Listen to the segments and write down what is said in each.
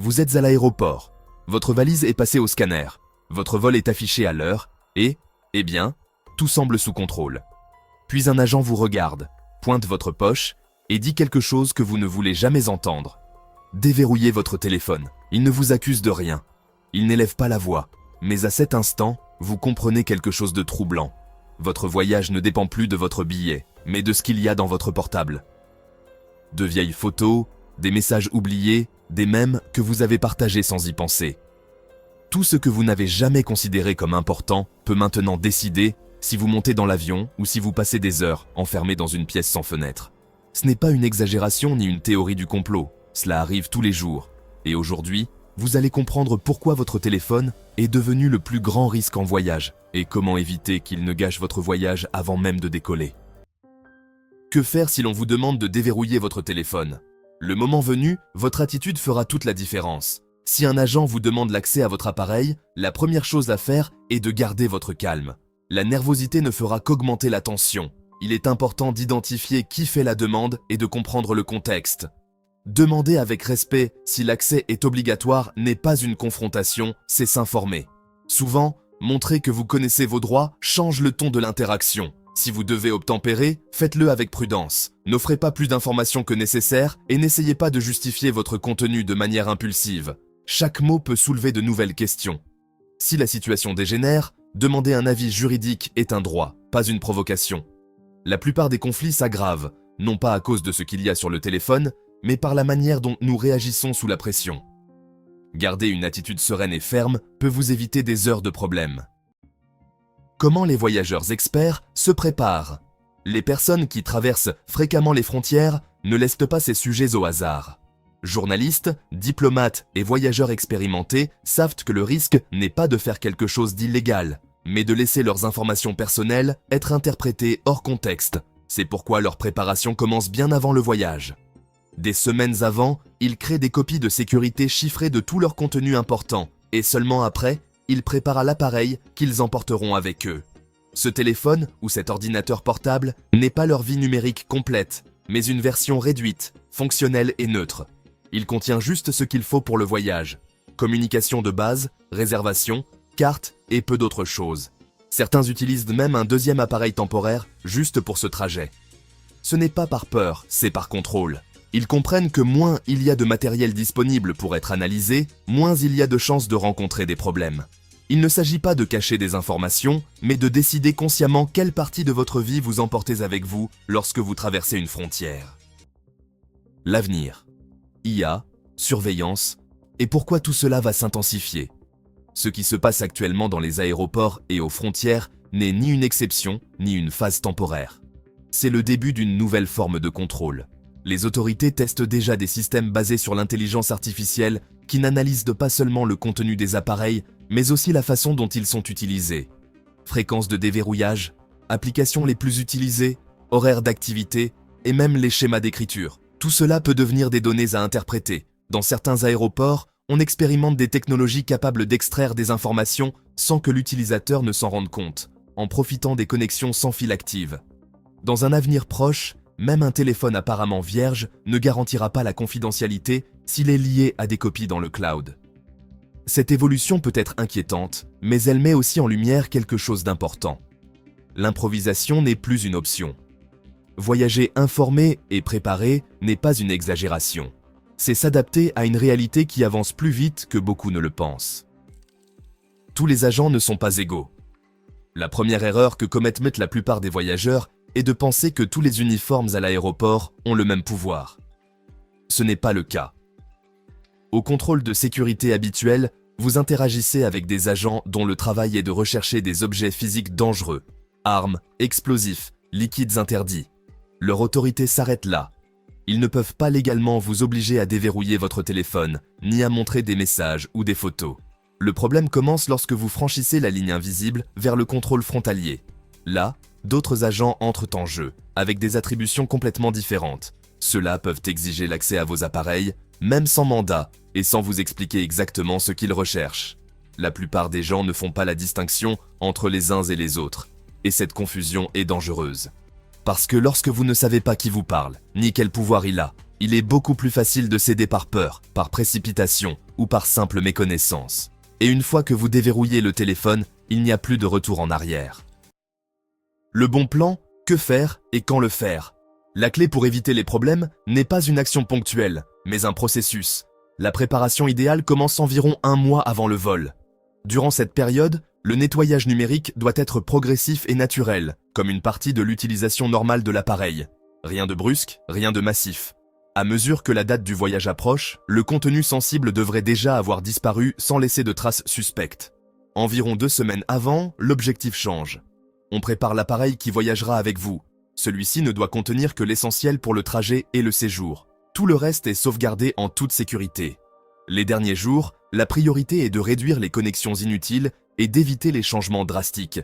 Vous êtes à l'aéroport. Votre valise est passée au scanner. Votre vol est affiché à l'heure et, eh bien, tout semble sous contrôle. Puis un agent vous regarde, pointe votre poche et dit quelque chose que vous ne voulez jamais entendre. Déverrouillez votre téléphone. Il ne vous accuse de rien. Il n'élève pas la voix. Mais à cet instant, vous comprenez quelque chose de troublant. Votre voyage ne dépend plus de votre billet, mais de ce qu'il y a dans votre portable. De vieilles photos, des messages oubliés, des mèmes que vous avez partagés sans y penser. Tout ce que vous n'avez jamais considéré comme important peut maintenant décider si vous montez dans l'avion ou si vous passez des heures enfermé dans une pièce sans fenêtre. Ce n'est pas une exagération ni une théorie du complot, cela arrive tous les jours. Et aujourd'hui, vous allez comprendre pourquoi votre téléphone est devenu le plus grand risque en voyage et comment éviter qu'il ne gâche votre voyage avant même de décoller. Que faire si l'on vous demande de déverrouiller votre téléphone? Le moment venu, votre attitude fera toute la différence. Si un agent vous demande l'accès à votre appareil, la première chose à faire est de garder votre calme. La nervosité ne fera qu'augmenter la tension. Il est important d'identifier qui fait la demande et de comprendre le contexte. Demander avec respect si l'accès est obligatoire n'est pas une confrontation, c'est s'informer. Souvent, montrer que vous connaissez vos droits change le ton de l'interaction. Si vous devez obtempérer, faites-le avec prudence. N'offrez pas plus d'informations que nécessaire et n'essayez pas de justifier votre contenu de manière impulsive. Chaque mot peut soulever de nouvelles questions. Si la situation dégénère, demander un avis juridique est un droit, pas une provocation. La plupart des conflits s'aggravent, non pas à cause de ce qu'il y a sur le téléphone, mais par la manière dont nous réagissons sous la pression. Garder une attitude sereine et ferme peut vous éviter des heures de problèmes. Comment les voyageurs experts se préparent? Les personnes qui traversent fréquemment les frontières ne laissent pas ces sujets au hasard. Journalistes, diplomates et voyageurs expérimentés savent que le risque n'est pas de faire quelque chose d'illégal, mais de laisser leurs informations personnelles être interprétées hors contexte. C'est pourquoi leur préparation commence bien avant le voyage. Des semaines avant, ils créent des copies de sécurité chiffrées de tout leur contenu important, et seulement après, ils préparent l'appareil qu'ils emporteront avec eux. Ce téléphone ou cet ordinateur portable n'est pas leur vie numérique complète, mais une version réduite, fonctionnelle et neutre. Il contient juste ce qu'il faut pour le voyage. Communication de base, réservation, carte et peu d'autres choses. Certains utilisent même un deuxième appareil temporaire juste pour ce trajet. Ce n'est pas par peur, c'est par contrôle. Ils comprennent que moins il y a de matériel disponible pour être analysé, moins il y a de chances de rencontrer des problèmes. Il ne s'agit pas de cacher des informations, mais de décider consciemment quelle partie de votre vie vous emportez avec vous lorsque vous traversez une frontière. L'avenir. IA, surveillance, et pourquoi tout cela va s'intensifier. Ce qui se passe actuellement dans les aéroports et aux frontières n'est ni une exception, ni une phase temporaire. C'est le début d'une nouvelle forme de contrôle. Les autorités testent déjà des systèmes basés sur l'intelligence artificielle qui n'analysent pas seulement le contenu des appareils, mais aussi la façon dont ils sont utilisés. Fréquence de déverrouillage, applications les plus utilisées, horaires d'activité et même les schémas d'écriture. Tout cela peut devenir des données à interpréter. Dans certains aéroports, on expérimente des technologies capables d'extraire des informations sans que l'utilisateur ne s'en rende compte, en profitant des connexions sans fil actives. Dans un avenir proche, même un téléphone apparemment vierge ne garantira pas la confidentialité s'il est lié à des copies dans le cloud. Cette évolution peut être inquiétante, mais elle met aussi en lumière quelque chose d'important. L'improvisation n'est plus une option. Voyager informé et préparé n'est pas une exagération. C'est s'adapter à une réalité qui avance plus vite que beaucoup ne le pensent. Tous les agents ne sont pas égaux. La première erreur que commettent la plupart des voyageurs est de penser que tous les uniformes à l'aéroport ont le même pouvoir. Ce n'est pas le cas. Au contrôle de sécurité habituel, vous interagissez avec des agents dont le travail est de rechercher des objets physiques dangereux, armes, explosifs, liquides interdits. Leur autorité s'arrête là. Ils ne peuvent pas légalement vous obliger à déverrouiller votre téléphone, ni à montrer des messages ou des photos. Le problème commence lorsque vous franchissez la ligne invisible vers le contrôle frontalier. Là, d'autres agents entrent en jeu, avec des attributions complètement différentes. Ceux-là peuvent exiger l'accès à vos appareils, même sans mandat, et sans vous expliquer exactement ce qu'ils recherchent. La plupart des gens ne font pas la distinction entre les uns et les autres, et cette confusion est dangereuse. Parce que lorsque vous ne savez pas qui vous parle, ni quel pouvoir il a, Il est beaucoup plus facile de céder par peur, par précipitation ou par simple méconnaissance. Et une fois que vous déverrouillez le téléphone, il n'y a plus de retour en arrière. Le bon plan, que faire et quand le faire? La clé pour éviter les problèmes n'est pas une action ponctuelle, mais un processus. La préparation idéale commence environ 1 mois avant le vol. Durant cette période, le nettoyage numérique doit être progressif et naturel, comme une partie de l'utilisation normale de l'appareil. Rien de brusque, rien de massif. À mesure que la date du voyage approche, le contenu sensible devrait déjà avoir disparu sans laisser de traces suspectes. Environ 2 semaines avant, l'objectif change. On prépare l'appareil qui voyagera avec vous. Celui-ci ne doit contenir que l'essentiel pour le trajet et le séjour. Tout le reste est sauvegardé en toute sécurité. Les derniers jours, la priorité est de réduire les connexions inutiles et d'éviter les changements drastiques.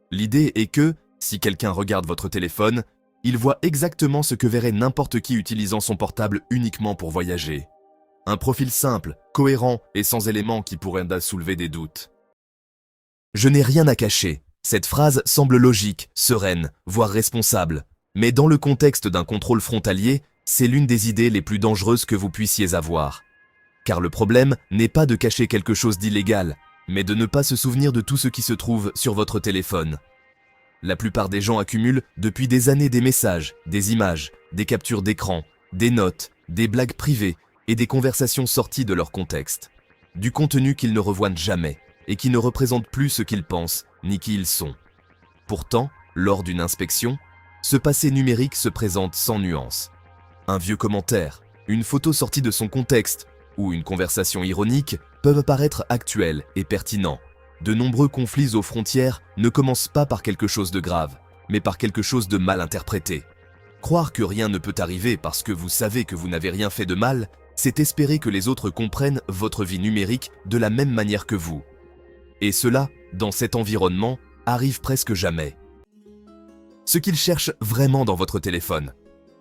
L'idée est que, si quelqu'un regarde votre téléphone, il voit exactement ce que verrait n'importe qui utilisant son portable uniquement pour voyager. Un profil simple, cohérent et sans éléments qui pourraient soulever des doutes. Je n'ai rien à cacher. Cette phrase semble logique, sereine, voire responsable. Mais dans le contexte d'un contrôle frontalier, c'est l'une des idées les plus dangereuses que vous puissiez avoir. Car le problème n'est pas de cacher quelque chose d'illégal, mais de ne pas se souvenir de tout ce qui se trouve sur votre téléphone. La plupart des gens accumulent depuis des années des messages, des images, des captures d'écran, des notes, des blagues privées et des conversations sorties de leur contexte. Du contenu qu'ils ne revoient jamais et qui ne représente plus ce qu'ils pensent ni qui ils sont. Pourtant, lors d'une inspection, ce passé numérique se présente sans nuance. Un vieux commentaire, une photo sortie de son contexte ou une conversation ironique peuvent paraître actuels et pertinents. De nombreux conflits aux frontières ne commencent pas par quelque chose de grave, mais par quelque chose de mal interprété. Croire que rien ne peut arriver parce que vous savez que vous n'avez rien fait de mal, c'est espérer que les autres comprennent votre vie numérique de la même manière que vous. Et cela, dans cet environnement, arrive presque jamais. Ce qu'ils cherchent vraiment dans votre téléphone.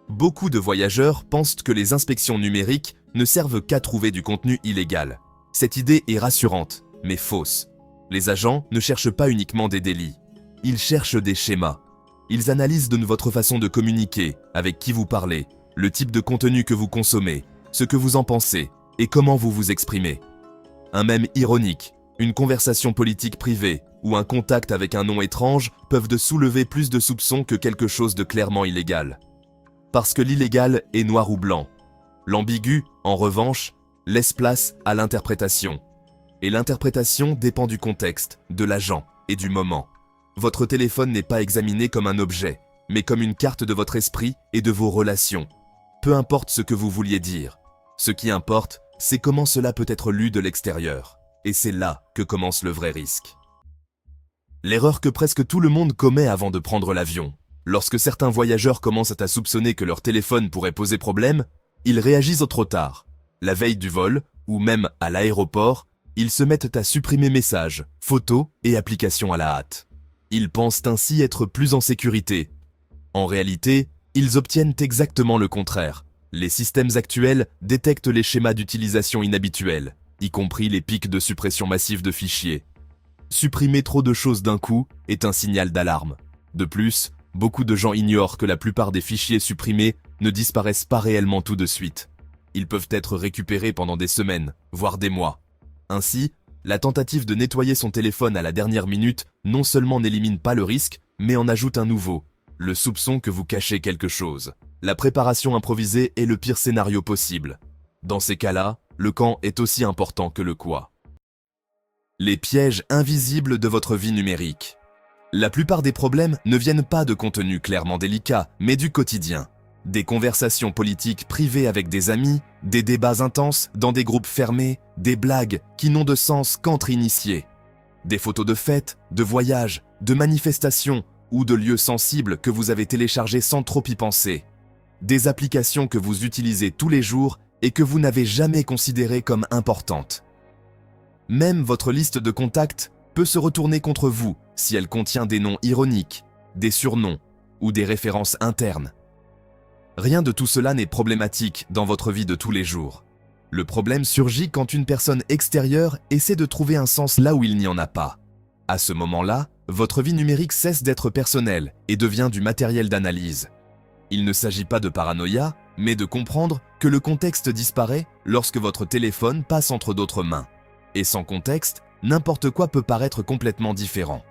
Beaucoup de voyageurs pensent que les inspections numériques ne servent qu'à trouver du contenu illégal. Cette idée est rassurante, mais fausse. Les agents ne cherchent pas uniquement des délits. Ils cherchent des schémas. Ils analysent votre façon de communiquer, avec qui vous parlez, le type de contenu que vous consommez, ce que vous en pensez et comment vous vous exprimez. Un mème ironique, une conversation politique privée ou un contact avec un nom étrange peuvent soulever plus de soupçons que quelque chose de clairement illégal. Parce que l'illégal est noir ou blanc. L'ambigu, en revanche, laisse place à l'interprétation. Et l'interprétation dépend du contexte, de l'agent et du moment. Votre téléphone n'est pas examiné comme un objet, mais comme une carte de votre esprit et de vos relations. Peu importe ce que vous vouliez dire. Ce qui importe, c'est comment cela peut être lu de l'extérieur. Et c'est là que commence le vrai risque. L'erreur que presque tout le monde commet avant de prendre l'avion. Lorsque certains voyageurs commencent à soupçonner que leur téléphone pourrait poser problème, ils réagissent trop tard. La veille du vol, ou même à l'aéroport, ils se mettent à supprimer messages, photos et applications à la hâte. Ils pensent ainsi être plus en sécurité. En réalité, ils obtiennent exactement le contraire. Les systèmes actuels détectent les schémas d'utilisation inhabituels, y compris les pics de suppression massive de fichiers. Supprimer trop de choses d'un coup est un signal d'alarme. De plus, beaucoup de gens ignorent que la plupart des fichiers supprimés ne disparaissent pas réellement tout de suite. Ils peuvent être récupérés pendant des semaines, voire des mois. Ainsi, la tentative de nettoyer son téléphone à la dernière minute non seulement n'élimine pas le risque, mais en ajoute un nouveau, le soupçon que vous cachez quelque chose. La préparation improvisée est le pire scénario possible. Dans ces cas-là, le quand est aussi important que le quoi. Les pièges invisibles de votre vie numérique. La plupart des problèmes ne viennent pas de contenu clairement délicat, mais du quotidien. Des conversations politiques privées avec des amis, des débats intenses dans des groupes fermés, des blagues qui n'ont de sens qu'entre initiés. Des photos de fêtes, de voyages, de manifestations ou de lieux sensibles que vous avez téléchargés sans trop y penser. Des applications que vous utilisez tous les jours et que vous n'avez jamais considérées comme importantes. Même votre liste de contacts peut se retourner contre vous si elle contient des noms ironiques, des surnoms ou des références internes. Rien de tout cela n'est problématique dans votre vie de tous les jours. Le problème surgit quand une personne extérieure essaie de trouver un sens là où il n'y en a pas. À ce moment-là, votre vie numérique cesse d'être personnelle et devient du matériel d'analyse. Il ne s'agit pas de paranoïa, mais de comprendre que le contexte disparaît lorsque votre téléphone passe entre d'autres mains. Et sans contexte, n'importe quoi peut paraître complètement différent.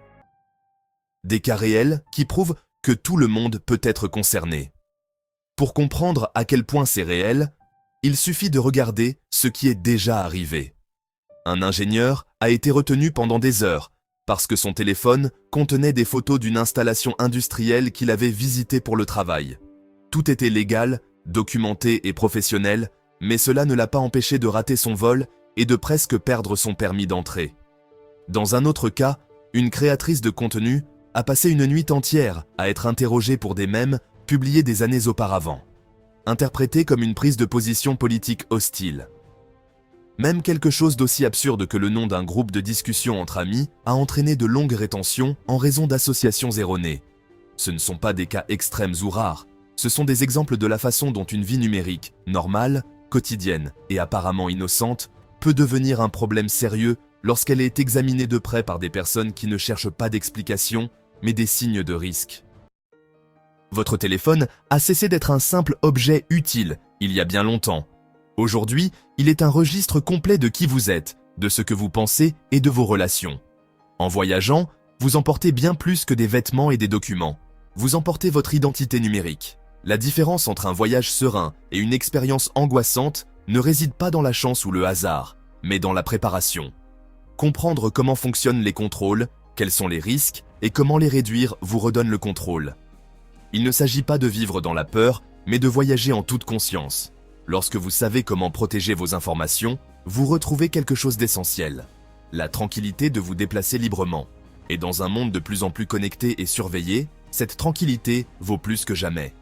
Des cas réels qui prouvent que tout le monde peut être concerné. Pour comprendre à quel point c'est réel, il suffit de regarder ce qui est déjà arrivé. Un ingénieur a été retenu pendant des heures parce que son téléphone contenait des photos d'une installation industrielle qu'il avait visitée pour le travail. Tout était légal, documenté et professionnel, mais cela ne l'a pas empêché de rater son vol et de presque perdre son permis d'entrée. Dans un autre cas, une créatrice de contenu a passé une nuit entière à être interrogée pour des mèmes publiés des années auparavant, interprétés comme une prise de position politique hostile. Même quelque chose d'aussi absurde que le nom d'un groupe de discussion entre amis a entraîné de longues rétentions en raison d'associations erronées. Ce ne sont pas des cas extrêmes ou rares, ce sont des exemples de la façon dont une vie numérique, normale, quotidienne et apparemment innocente, peut devenir un problème sérieux lorsqu'elle est examinée de près par des personnes qui ne cherchent pas d'explication, mais des signes de risque. Votre téléphone a cessé d'être un simple objet utile il y a bien longtemps. Aujourd'hui, il est un registre complet de qui vous êtes, de ce que vous pensez et de vos relations. En voyageant, vous emportez bien plus que des vêtements et des documents. Vous emportez votre identité numérique. La différence entre un voyage serein et une expérience angoissante ne réside pas dans la chance ou le hasard, mais dans la préparation. Comprendre comment fonctionnent les contrôles, quels sont les risques et comment les réduire vous redonne le contrôle. Il ne s'agit pas de vivre dans la peur, mais de voyager en toute conscience. Lorsque vous savez comment protéger vos informations, vous retrouvez quelque chose d'essentiel. La tranquillité de vous déplacer librement. Et dans un monde de plus en plus connecté et surveillé, cette tranquillité vaut plus que jamais.